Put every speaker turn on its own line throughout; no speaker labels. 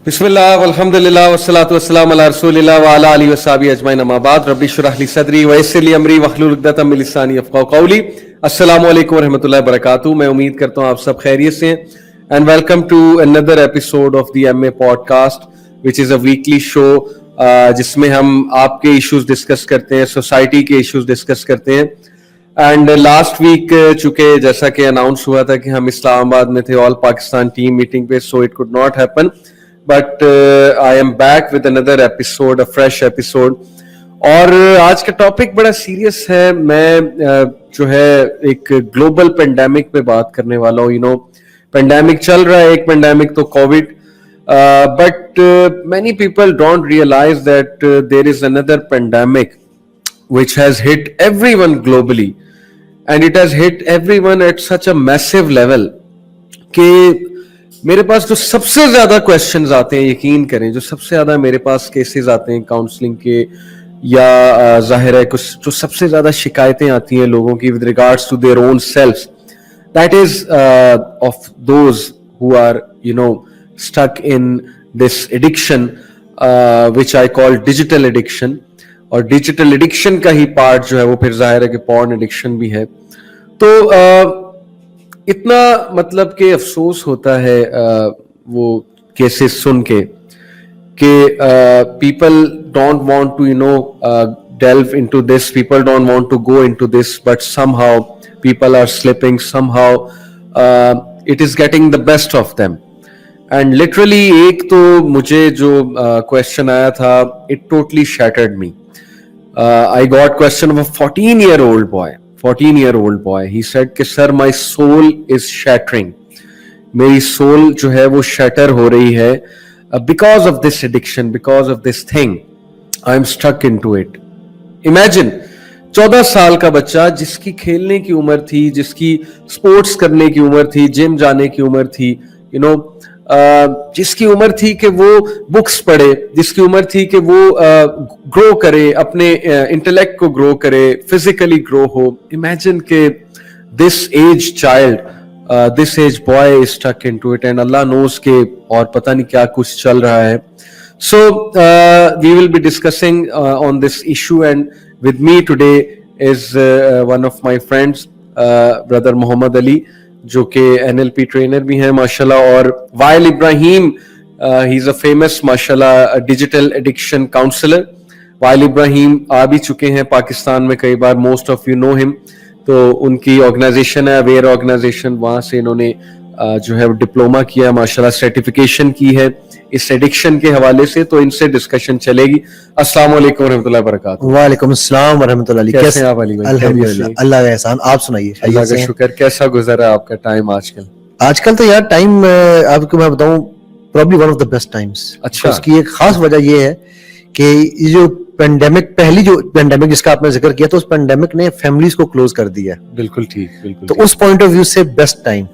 بسم اللہ والحمدللہ والصلاۃ والسلام علی رسول اللہ وعلی آلہ وصحبہ اجمعین اما بعد رب اشرح لی صدری ویسر لی امری واحلل عقدۃ من لسانی یفقہوا قولی. السلام علیکم ورحمۃ اللہ وبرکاتہ. میں امید کرتا ہوں آپ سب خیریت سے ہیں and welcome to another episode of the MA podcast which is a weekly show جس میں ہم آپ کے ایشوز ڈسکس کرتے ہیں, سوسائٹی کے ایشوز ڈسکس کرتے ہیں. اینڈ لاسٹ ویک چونکہ جیسا کہ اناؤنس ہوا تھا کہ ہم اسلام آباد میں تھے آل پاکستان ٹیم میٹنگ پہ, so it could not happen. But I am back with another episode, a fresh episode. اور آج کا ٹاپک بڑا سیریس ہے. میں جو ہے ایک گلوبل پینڈیمک پہ بات کرنے والا ہوں. پینڈیمک چل رہا ہے, ایک پینڈیمک تو Covid, but many people don't realize that there is another pandemic which has hit everyone globally and it has hit everyone at such a massive level کہ میرے پاس جو سب سے زیادہ کویشچنز آتے ہیں, یقین کریں, جو سب سے زیادہ میرے پاس کیسز آتے ہیں کاؤنسلنگ کے, یا ظاہر ہے کچھ جو سب سے زیادہ شکایتیں آتی ہیں لوگوں کی with regards to their own selves, that is of those who are stuck in this addiction which I call digital addiction. اور ڈیجیٹل ایڈکشن کا ہی پارٹ جو ہے وہ پھر ظاہر ہے کہ پورن ایڈکشن بھی ہے. تو اتنا مطلب کہ افسوس ہوتا ہے وہ کیسز سن کے کہ people don't want to delve into this, people don't want to go into this, but somehow people are slipping, somehow it is getting the best of them. And literally ایک تو مجھے جو question آیا تھا, it totally shattered me. I got question of a 14-year-old boy. He said کہ sir my soul is shattering, میری soul جو ہے وہ shatter ہو رہی ہے because of this addiction, because of this thing, I'm stuck into it. Imagine 14 سال کا بچہ جس کی کھیلنے کی عمر تھی, جس کی سپورٹس کرنے کی عمر تھی, جم جانے کی عمر تھی, جس کی عمر تھی کہ وہ بکس پڑھے, جس کی عمر تھی کہ وہ گرو کرے, اپنے انٹلیکٹ کو گرو کرے, فزیکلی گرو ہو. امیجن کہ this age child, this age boy is stuck into it, and اللہ نوز کہ اور پتہ نہیں کیا کچھ چل رہا ہے. So we will be discussing on this issue, and with me today is one of my friends, brother Muhammad Ali, جو کہ NLP ٹرینر بھی ہیں ماشاءاللہ, اور while Ibrahim, he is a famous ماشاءاللہ ڈیجیٹل ایڈکشن کاؤنسلر. وائل ابراہیم آ بھی چکے ہیں پاکستان میں کئی بار, موسٹ آف یو نو ہم. تو ان کی آرگنائزیشن ہے اویئر آرگنائزیشن, وہاں سے انہوں نے جو ہے ڈپلوما کیا ماشاءاللہ, سرٹیفکیشن کی ہے اس ایڈکشن کے حوالے سے. تو ان سے ڈسکشن چلے گی. السلام علیکم ورحمۃ اللہ وبرکاتہ.
وعلیکم السلام ورحمۃ اللہ.
کیسے ہیں آپ علی بھائی؟
الحمدللہ, اللہ کا احسان. آپ سنائیے.
اللہ کا شکر. کیسا گزرا آپ کا ٹائم آج کل؟
آج کل تو یار ٹائم آپ کو میں بتاؤں probably one of the best Times.
اچھا.
اس کی ایک خاص وجہ یہ ہے کہ یہ جو پینڈیمک, پہلی جو پینڈیمک جس کا آپ نے ذکر کیا, تو اس پینڈیمک نے فیملیز کو کلوز کر دیا.
بالکل ٹھیک, بالکل.
تو اس پوائنٹ آف ویو سے بیسٹ ٹائم.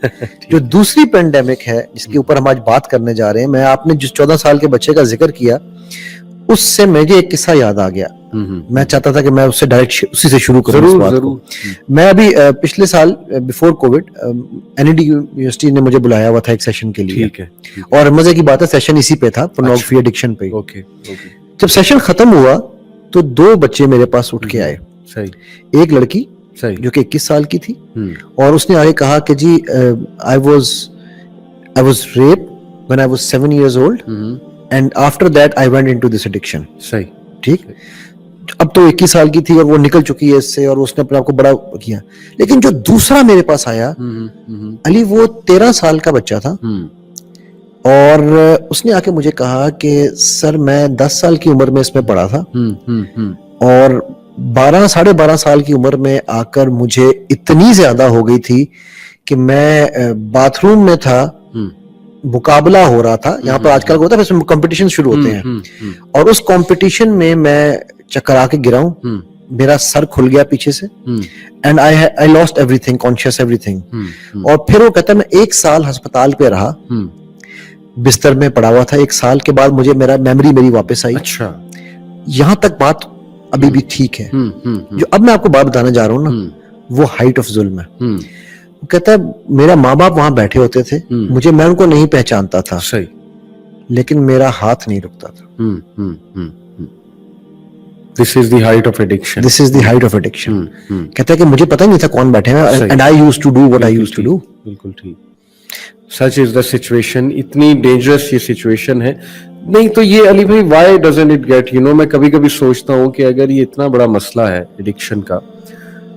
جو دوسری پینڈیمک ہے جس کے اوپر ہم آج بات کرنے جا رہے ہیں, میں آپ نے جس 14 سال کے بچے کا ذکر کیا اس سے مجھے ایک قصہ یاد آ گیا. میں چاہتا تھا کہ میں اس سے ڈائریکٹ اسی سے شروع کروں اس بات کو. میں ابھی پچھلے سال بیفور کووڈ NED یونیورسٹی نے مجھے بلایا ہوا تھا ایک سیشن کے لیے, اور مزے کی بات ہے سیشن اسی پہ تھا, پورنوگرافی ایڈکشن پہ. جب سیشن ختم ہوا تو 2 بچے میرے پاس اٹھ کے آئے. ایک لڑکی جو کہ 21 سال کی تھی, اور اس نے آگے کہا کہ جی I was raped when I was 7 years old and after that I went into this addiction. صحیح, ٹھیک. اب تو 21 سال کی تھی اور وہ نکل چکی ہے اس سے, اور اس نے اپنے آپ کو بڑا کیا. لیکن جو دوسرا میرے پاس آیا علی, وہ 13 سال کا بچہ تھا, اور اس نے آ کے مجھے کہا کہ سر میں 10 سال کی عمر میں اس میں پڑھا تھا, اور 12-12.5 سال کی عمر میں آ کر مجھے اتنی زیادہ ہو گئی تھی کہ میں باتھ روم میں تھا, مقابلہ ہو رہا تھا. یہاں پر آج کل ہوتا ہے اس میں کمپٹیشن شروع ہوتے ہیں, اور اس کمپٹیشن میں میں چکر آ کے گرا ہوں, میرا سر کھل گیا پیچھے سے, and I lost everything, conscious everything. اور پھر وہ کہتا ہے میں 1 سال ہسپتال پہ رہا, بستر میں پڑا ہوا تھا. 1 سال کے بعد مجھے میموری میری واپس آئی. اچھا, یہاں تک بات ابھی بھی ٹھیک ہے. جو اب میں آپ کو بات بتانے جا رہا ہوں نا, وہ ہائٹ آف ظلم ہے. کہتا ہے میرا ماں باپ وہاں بیٹھے ہوتے تھے, مجھے میں ان کو نہیں پہچانتا تھا. لیکن میرا ہاتھ نہیں رکتا تھا.
This is the height of addiction.
This is the height of addiction. کہتا ہے کہ مجھے پتہ نہیں تھا کون بیٹھے ہیں, and I used to do what I used to do.
بالکل ٹھیک. Such is the situation. اتنی dangerous یہ situation ہے. نہیں تو یہ علی بھائی why doesn't it get, میں کبھی کبھی سوچتا ہوں کہ اگر یہ اتنا بڑا مسئلہ ہے ایڈکشن کا,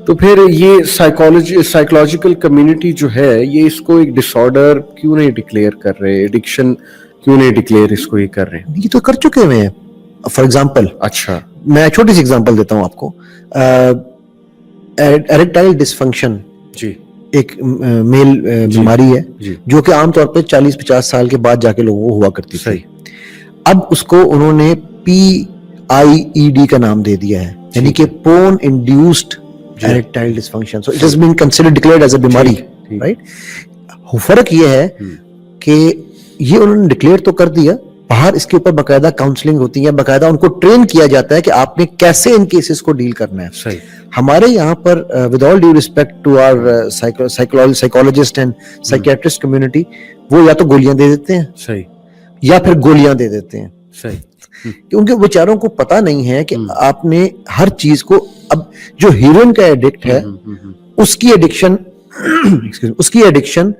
تو پھر یہ سائیکولوجیکل کمیونٹی جو ہے یہ اس کو ایک ڈس آرڈر کیوں نہیں ڈکلیئر کر رہے, ایڈکشن کیوں نہیں ڈکلیئر اس کو یہ کر رہے ہیں؟
یہ تو کر چکے ہوئے ہیں. فار ایگزامپل,
اچھا
میں چھوٹی سی ایگزامپل دیتا ہوں آپ کو. ایریکٹائل ڈسفنکشن
جی
ایک میل بیماری ہے جو کہ عام طور پہ 40-50 سال کے بعد جا کے لوگوں کو ہوا کرتی تھی. اب اس کو انہوں نے PIED کا نام دے دیا ہے, یعنی کہ porn induced erectile dysfunction. So it has been considered declared as a بیماری, رائٹ. فرق یہ ہے کہ یہ انہوں نے ڈکلیئر تو کر دیا, باہر اس کے اوپر باقاعدہ کاؤنسلنگ ہوتی ہے, باقاعدہ ان کو ٹرین کیا جاتا ہے کہ آپ نے کیسے ان کیسز کو ڈیل کرنا ہے. ہمارے یہاں پر with all due respect to our psychologist and psychiatrist community, وہ یا تو گولیاں دے دیتے ہیں یا پھر گولیاں دے دیتے ہیں. کیونکہ بیچاروں کو پتا نہیں ہے کہ آپ نے ہر چیز کو, اب جو ہیروئن کا ایڈکٹ ہے اس کی ایڈکشن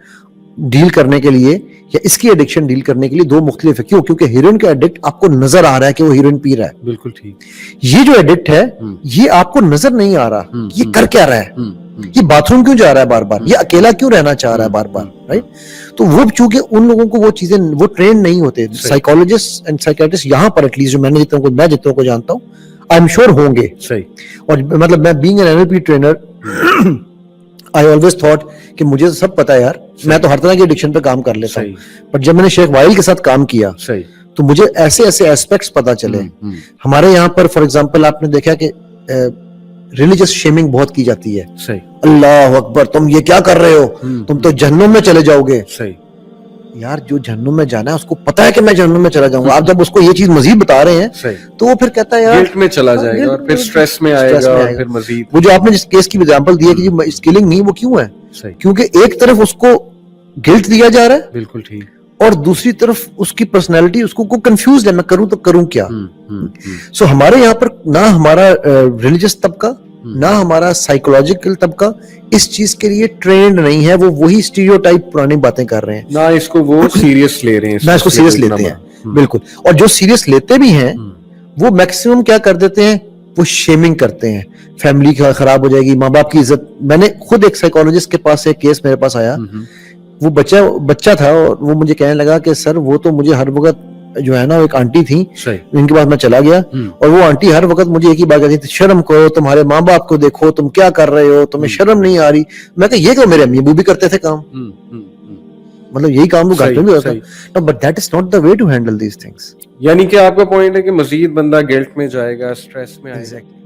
ڈیل کرنے کے لیے یا اس کی ایڈکشن ڈیل کرنے کے لیے دو مختلف ہے. کیوں؟ کیونکہ ہیروئن کا ایڈکٹ آپ کو نظر آ رہا ہے کہ وہ ہیروئن پی رہا ہے. بالکل ٹھیک. یہ جو ایڈکٹ ہے یہ آپ کو نظر نہیں آ رہا یہ کر کیا رہا ہے, یہ باتھ روم کیوں جا رہا ہے بار بار, یہ اکیلا کیوں رہنا چاہ رہا ہے بار بار, رائٹ. تو وہ چونکہ ان لوگوں کو وہ چیزیں وہ ٹرین نہیں ہوتے. سائیکولوجسٹ اینڈ سائیکیٹرسٹ یہاں پر ایٹ لیسٹ جو میں جتنوں کو جانتا ہوں, آئی ایم شیور ہوں گے. اور مطلب میں being an NLP trainer, I always thought کہ مجھے سب پتا ہے یار, میں تو ہر طرح کی ایڈکشن پہ کام کر لیتا ہوں. بٹ جب میں نے شیخ وائل کے ساتھ کام کیا تو مجھے ایسے ایسپیکٹس پتا چلے. ہمارے یہاں پر فار ایگزامپل آپ نے دیکھا کہ ریلیجس شیمنگ بہت کی جاتی ہے. اللہ اکبر, تم یہ کیا کر رہے ہو, تم تو جہنم میں چلے جاؤ گے. یار جو جہنم میں جانا ہے اس کو پتا ہے کہ میں جہنم میں چلا جاؤں گا. آپ جب اس کو یہ چیز مزید بتا رہے ہیں تو وہ پھر کہتا ہے یار گلٹ میں چلا جائے گا اور پھر سٹریس میں آئے گا, اور پھر مزید وہ جو آپ نے جس کیس کی ایگزامپل دی ہے کہ اسکلنگ نہیں, وہ کیوں ہے؟ کیونکہ ایک طرف اس کو گلٹ دیا جا رہا ہے, بالکل ٹھیک, اور دوسری طرف اس کی پرسنالٹی اس کو کنفیوزڈ ہے, میں کروں تو کروں کیا. سو ہمارے یہاں پر نہ ہمارا ریلیجس طبقہ نہ ہمارا سائیکولوجیکل طبقہ اس چیز کے لیے ٹرینڈ نہیں ہے. وہ وہی اسٹیریوٹائپ پرانی باتیں کر رہے ہیں, نہ اس کو وہ سیریس لے رہے ہیں, نہ اس کو سیریس لیتے ہیں. بالکل. اور جو سیریس لیتے بھی ہیں وہ میکسیمم کیا کر دیتے ہیں, وہ شیمنگ کرتے ہیں, فیملی خراب ہو جائے گی, ماں باپ کی عزت. میں نے خود ایک سائیکولوجسٹ کے پاس ایک کیس میرے پاس آیا, وہ بچہ تھا اور وہ مجھے کہنے لگا کہ سر وہ تو مجھے ہر وقت جو ہے نا ایک آنٹی تھی ان کے پاس میں چلا گیا اور وہ آنٹی ہر وقت مجھے ایک ہی بات کہتی تھی, شرم کرو, تمہارے ماں باپ کو دیکھو, تم کیا کر رہے ہو, تمہیں شرم نہیں آ رہی. میں کہ یہ تو میرے امی ابو بھی کرتے تھے کام, مطلب یہی کام وہ گھر میں بھی ہوتا ہے. But that is not the way to handle these things. یعنی کہ آپ کا پوائنٹ ہے کہ مزید بندہ گلٹ میں جائے گا, اسٹریس میں آئے گا.